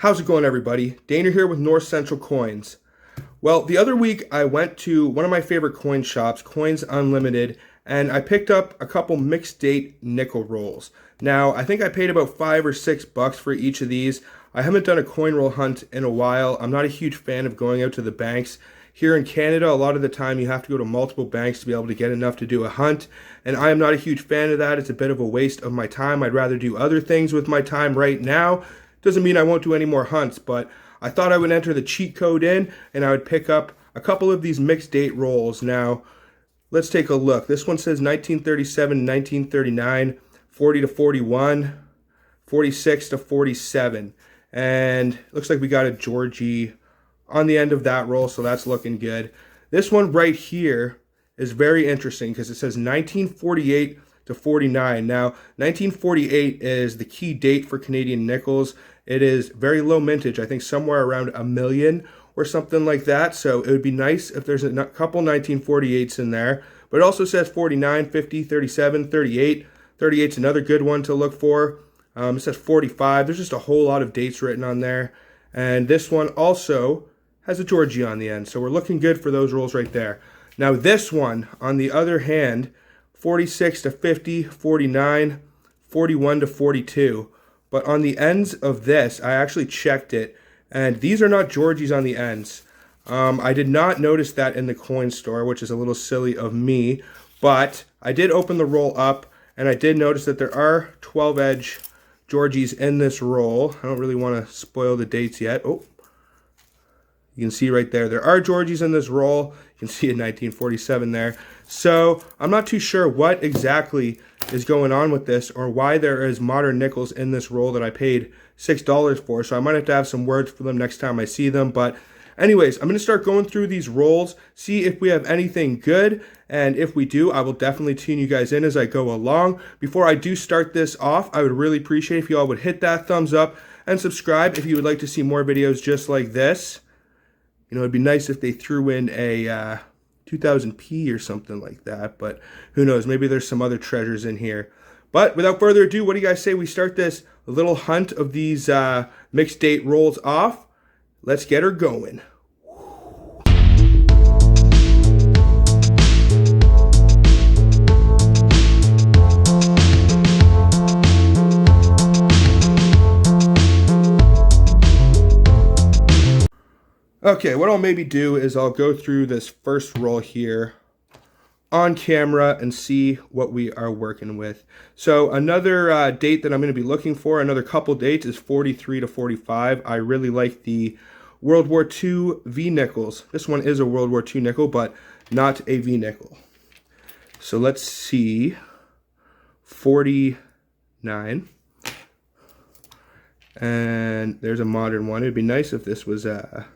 How's it going, everybody? Dana here with North Central Coins. Well, the other week I went to one of my favorite coin shops, Coins Unlimited, and I picked up a couple mixed date nickel rolls. Now, I think I paid about $5 or $6 for each of these. I haven't done a coin roll hunt in a while. I'm not a huge fan of going out to the banks. Here in Canada, a lot of the time you have to go to multiple banks to be able to get enough to do a hunt, and I am not a huge fan of that. It's a bit of a waste of my time. I'd rather do other things with my time right now. Doesn't mean I won't do any more hunts, but I thought I would enter the cheat code in and I would pick up a couple of these mixed date rolls. Now, let's take a look. This one says 1937, 1939, 40 to 41, 46 to 47. And looks like we got a Georgie on the end of that roll, so that's looking good. This one right here is very interesting because it says 1948 to 49. Now, 1948 is the key date for Canadian nickels. It is very low mintage, I think somewhere around 1 million or something like that. So it would be nice if there's a couple 1948s in there. But it also says 49, 50, 37, 38. 38's another good one to look for. It says 45. There's just a whole lot of dates written on there. And this one also has a Georgie on the end. So we're looking good for those rolls right there. Now this one, on the other hand, 46 to 50, 49, 41 to 42. But on the ends of this, I actually checked it, and these are not Georgies on the ends. I did not notice that in the coin store, which is a little silly of me, but I did open the roll up, and I did notice that there are 12-edge Georgies in this roll. I don't really want to spoil the dates yet. Oh, you can see right there. There are Georgies in this roll. You can see a 1947 there. So I'm not too sure what exactly is going on with this or why there is modern nickels in this roll that I paid $6 for. So I might have to have some words for them next time I see them. But anyways, I'm going to start going through these rolls, see if we have anything good. And if we do, I will definitely tune you guys in as I go along. Before I do start this off, I would really appreciate if you all would hit that thumbs up and subscribe if you would like to see more videos just like this. You know, it'd be nice if they threw in a 2000p or something like that, but who knows, maybe there's some other treasures in here. But without further ado, what do you guys say we start this little hunt of these mixed date rolls off? Let's get her going. Okay, what I'll maybe do is I'll go through this first roll here on camera and see what we are working with. So another date that I'm going to be looking for, another couple dates, is 43 to 45. I really like the World War II V nickels. This one is a World War II nickel, but not a V nickel. So let's see, 49. And there's a modern one. It'd be nice if this was a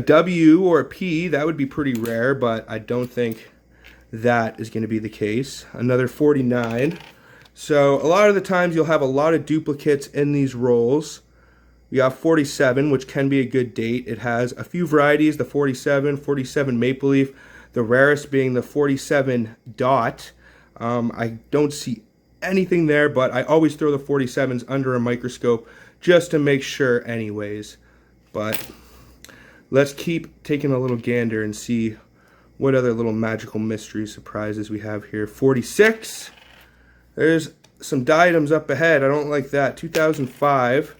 W or a P. That would be pretty rare, but I don't think that is going to be the case. Another 49. So a lot of the times you'll have a lot of duplicates in these rolls. We have 47, which can be a good date. It has a few varieties, the 47, 47 Maple Leaf, the rarest being the 47 Dot. I don't see anything there, but I always throw the 47s under a microscope just to make sure anyways. But let's keep taking a little gander and see what other little magical mystery surprises we have here. 46. There's some diadems up ahead. I don't like that. 2005.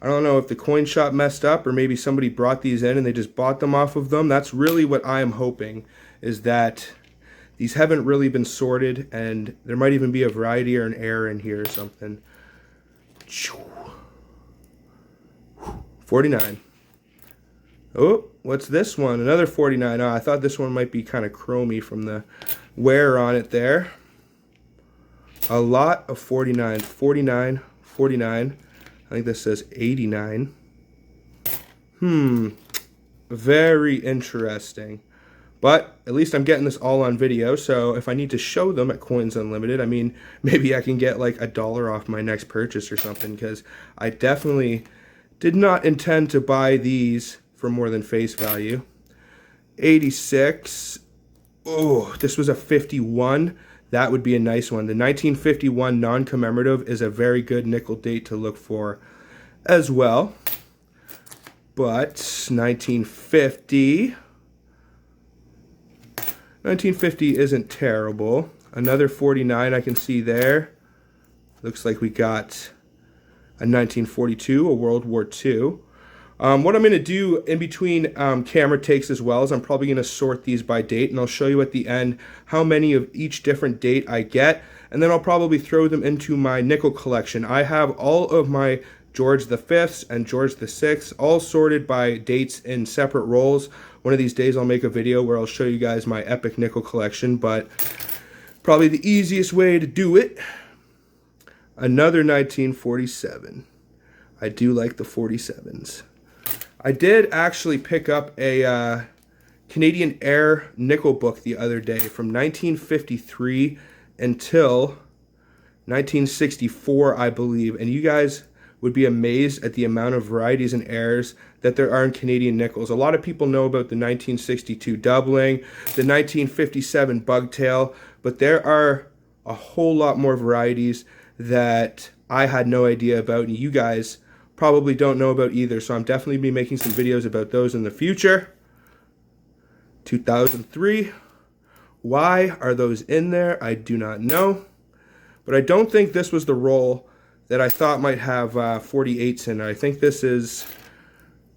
I don't know if the coin shop messed up or maybe somebody brought these in and they just bought them off of them. That's really what I am hoping, is that these haven't really been sorted and there might even be a variety or an error in here or something. 49. Oh, what's this one? Another 49. Oh, I thought this one might be kind of chromy from the wear on it there. A lot of 49. 49, 49. I think this says 89. Very interesting. But at least I'm getting this all on video, so if I need to show them at Coins Unlimited, I mean, maybe I can get like $1 off my next purchase or something, because I definitely did not intend to buy these for more than face value. 86. Oh, this was a 51. That would be a nice one. The 1951 non-commemorative is a very good nickel date to look for as well. But 1950 isn't terrible. Another 49 I can see there. Looks like we got a 1942, a World War II. What I'm going to do in between camera takes as well is I'm probably going to sort these by date, and I'll show you at the end how many of each different date I get, and then I'll probably throw them into my nickel collection. I have all of my George V's and George VI's all sorted by dates in separate rolls. One of these days I'll make a video where I'll show you guys my epic nickel collection, but probably the easiest way to do it, another 1947. I do like the 47s. I did actually pick up a Canadian Air nickel book the other day from 1953 until 1964, I believe. And you guys would be amazed at the amount of varieties and airs that there are in Canadian nickels. A lot of people know about the 1962 doubling, the 1957 bugtail, but there are a whole lot more varieties that I had no idea about, and you guys probably don't know about either, so I'm definitely be making some videos about those in the future. 2003. Why are those in there? I do not know. But I don't think this was the roll that I thought might have 48s in it. I think this is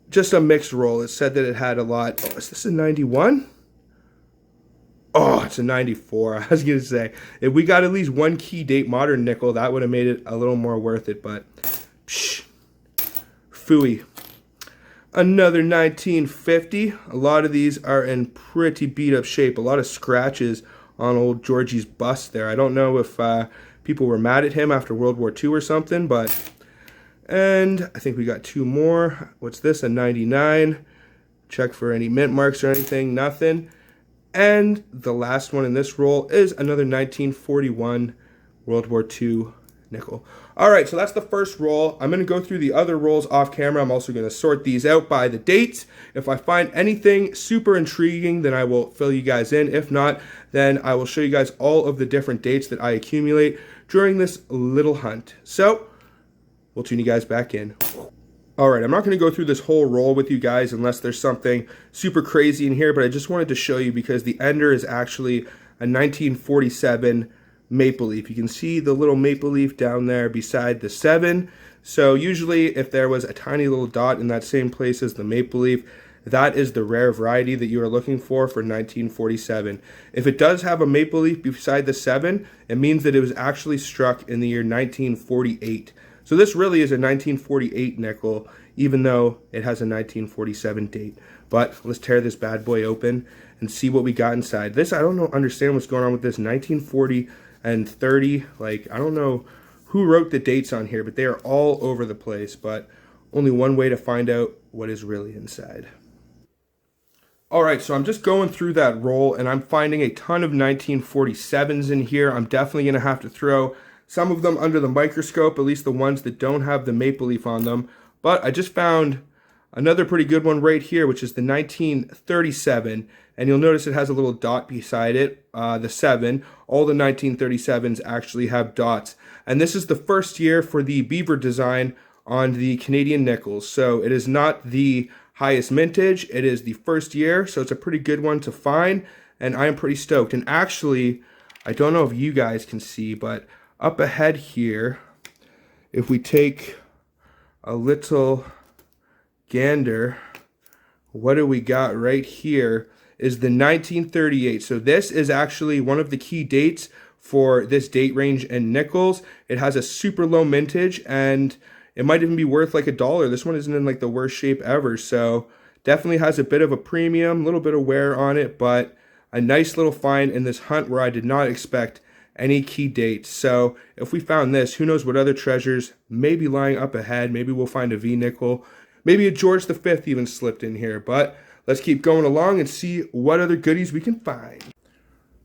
just a mixed roll. It said that it had a lot. Oh, is this a 91? Oh, it's a 94. I was going to say, if we got at least one key date modern nickel, that would have made it a little more worth it, but psh, phooey. Another 1950. A lot of these are in pretty beat up shape. A lot of scratches on old Georgie's bust there. I don't know if people were mad at him after World War II or something, but... And I think we got two more. What's this? A 99. Check for any mint marks or anything. Nothing. And the last one in this roll is another 1941 World War II nickel. All right, so that's the first roll. I'm going to go through the other rolls off camera. I'm also going to sort these out by the dates. If I find anything super intriguing, then I will fill you guys in. If not, then I will show you guys all of the different dates that I accumulate during this little hunt. So we'll tune you guys back in. All right, I'm not going to go through this whole roll with you guys unless there's something super crazy in here, but I just wanted to show you because the ender is actually a 1947 maple leaf. You can see the little maple leaf down there beside the 7. So usually if there was a tiny little dot in that same place as the maple leaf, that is the rare variety that you are looking for 1947. If it does have a maple leaf beside the 7, it means that it was actually struck in the year 1948. So this really is a 1948 nickel, even though it has a 1947 date. But let's tear this bad boy open and see what we got inside. This, I don't understand what's going on with this 1940 and 30. Like, I don't know who wrote the dates on here, but they are all over the place. But only one way to find out what is really inside. All right, so I'm just going through that roll, and I'm finding a ton of 1947s in here. I'm definitely going to have to throw some of them under the microscope, at least the ones that don't have the maple leaf on them. But I just found another pretty good one right here, which is the 1937. And you'll notice it has a little dot beside it, the 7. All the 1937s actually have dots. And this is the first year for the beaver design on the Canadian nickels. So it is not the highest mintage. It is the first year, so it's a pretty good one to find. And I am pretty stoked. And actually, I don't know if you guys can see, but up ahead here, if we take a little gander, what do we got right here is the 1938. So this is actually one of the key dates for this date range in nickels. It has a super low mintage, and it might even be worth like $1. This one isn't in like the worst shape ever, so definitely has a bit of a premium, a little bit of wear on it, but a nice little find in this hunt where I did not expect any key dates. So if we found this, who knows what other treasures may be lying up ahead. Maybe we'll find a V nickel. Maybe a George V even slipped in here. But let's keep going along and see what other goodies we can find.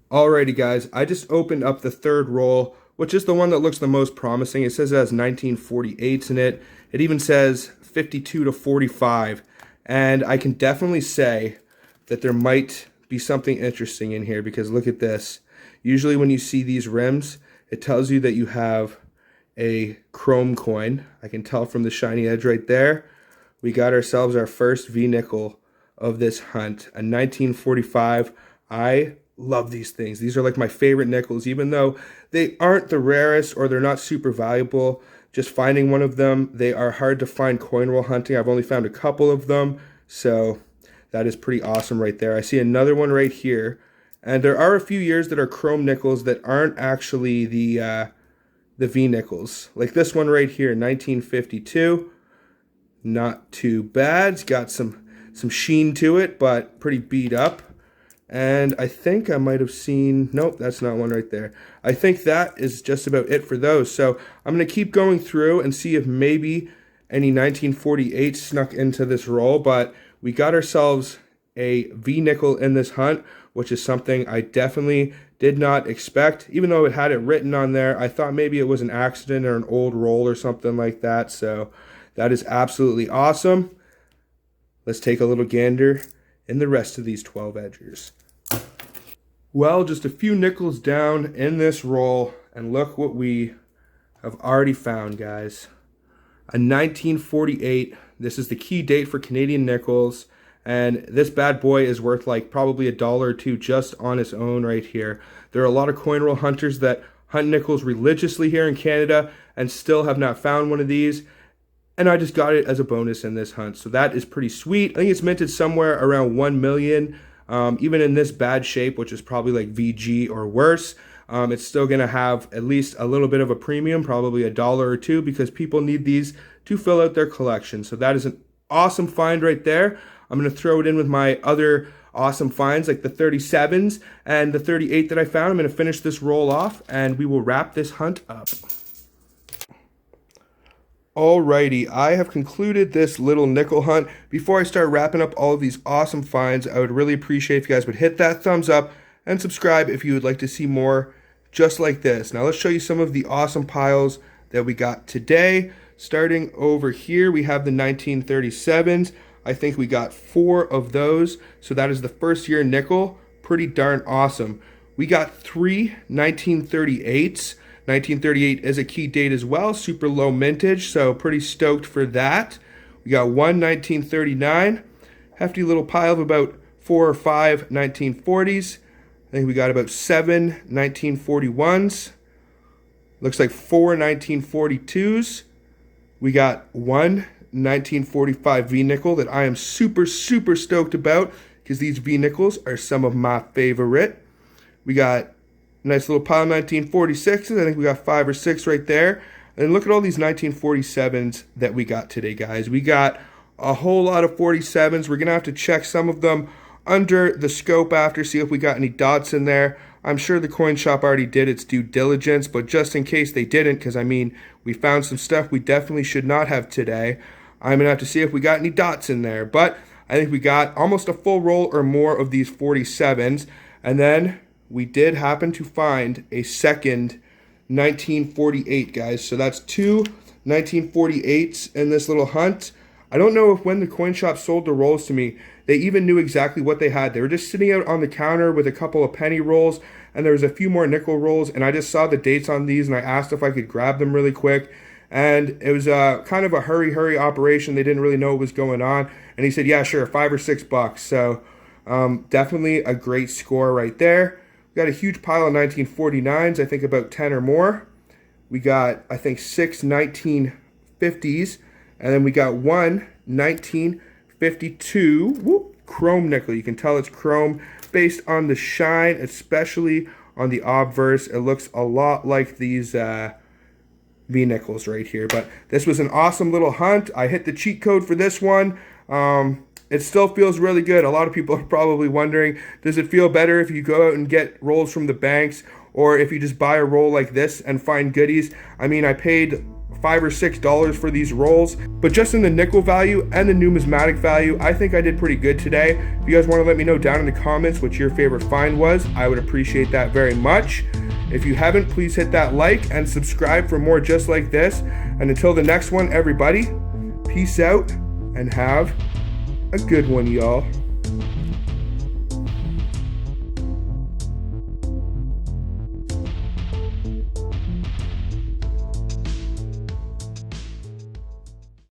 Alrighty guys, I just opened up the third roll, which is the one that looks the most promising. It says it has 1948s in it. It even says 52 to 45. And I can definitely say that there might be something interesting in here, because look at this. Usually when you see these rims, it tells you that you have a chrome coin. I can tell from the shiny edge right there. we got ourselves our first V-nickel of this hunt, a 1945. I love these things. These are like my favorite nickels, even though they aren't the rarest or they're not super valuable. Just finding one of them, they are hard to find coin roll hunting. I've only found a couple of them, so that is pretty awesome right there. I see another one right here, and there are a few years that are chrome nickels that aren't actually the V nickels. Like this one right here, 1952. Not too bad. It's got some sheen to it, but pretty beat up. And I think I might have seen, nope, that's not one right there. I think that is just about it for those. So I'm going to keep going through and see if maybe any 1948 snuck into this roll, but we got ourselves a V-nickel in this hunt, which is something I definitely did not expect. Even though it had it written on there, I thought maybe it was an accident or an old roll or something like that. So that is absolutely awesome. Let's take a little gander in the rest of these 12 edgers. Well, just a few nickels down in this roll, and look what we have already found, guys. A 1948. This is the key date for Canadian nickels, and this bad boy is worth like probably $1 or $2 just on its own right here. There are a lot of coin roll hunters that hunt nickels religiously here in Canada and still have not found one of these. And I just got it as a bonus in this hunt. So that is pretty sweet. I think it's minted somewhere around 1 million. Even in this bad shape, which is probably like VG or worse, it's still going to have at least a little bit of a premium, probably $1 or $2, because people need these to fill out their collection. So that is an awesome find right there. I'm going to throw it in with my other awesome finds like the 37s and the 38 that I found. I'm going to finish this roll off and we will wrap this hunt up. Alrighty, I have concluded this little nickel hunt. Before I start wrapping up all of these awesome finds, I would really appreciate if you guys would hit that thumbs up and subscribe if you would like to see more just like this. Now let's show you some of the awesome piles that we got today. Starting over here, we have the 1937s. I think we got 4 of those, so that is the first year nickel. Pretty darn awesome. We got 3 1938s. 1938 is a key date as well, super low mintage, so pretty stoked for that. We got 1 1939, hefty little pile of about 4 or 5 1940s. I think we got about 7 1941s. Looks like 4 1942s. We got 1 1945 V-nickel that I am super stoked about because these V-nickels are some of my favorite. We got nice little pile of 1946s. I think we got 5 or 6 right there. And look at all these 1947s that we got today, guys. We got a whole lot of 47s. We're going to have to check some of them under the scope after, see if we got any dots in there. I'm sure the coin shop already did its due diligence, but just in case they didn't, because I mean, we found some stuff we definitely should not have today. I'm going to have to see if we got any dots in there. But I think we got almost a full roll or more of these 47s. And then we did happen to find a second 1948, guys. So that's 2 1948s in this little hunt. I don't know if when the coin shop sold the rolls to me, they even knew exactly what they had. They were just sitting out on the counter with a couple of penny rolls, and there was a few more nickel rolls, and I just saw the dates on these, and I asked if I could grab them really quick. And it was kind of a hurry operation. They didn't really know what was going on. And he said, yeah, sure, $5 or $6. So definitely a great score right there. We got a huge pile of 1949s, I think about 10 or more. We got, I think, 6 1950s. And then we got 1 1952 chrome nickel. You can tell it's chrome based on the shine, especially on the obverse. It looks a lot like these V-nickels right here. But this was an awesome little hunt. I hit the cheat code for this one. It still feels really good. A lot of people are probably wondering, does it feel better if you go out and get rolls from the banks or if you just buy a roll like this and find goodies? I mean, I paid $5 or $6 for these rolls, but just in the nickel value and the numismatic value, I think I did pretty good today. If you guys want to let me know down in the comments what your favorite find was, I would appreciate that very much. If you haven't, please hit that like and subscribe for more just like this. And until the next one, everybody, peace out and have a good one, y'all.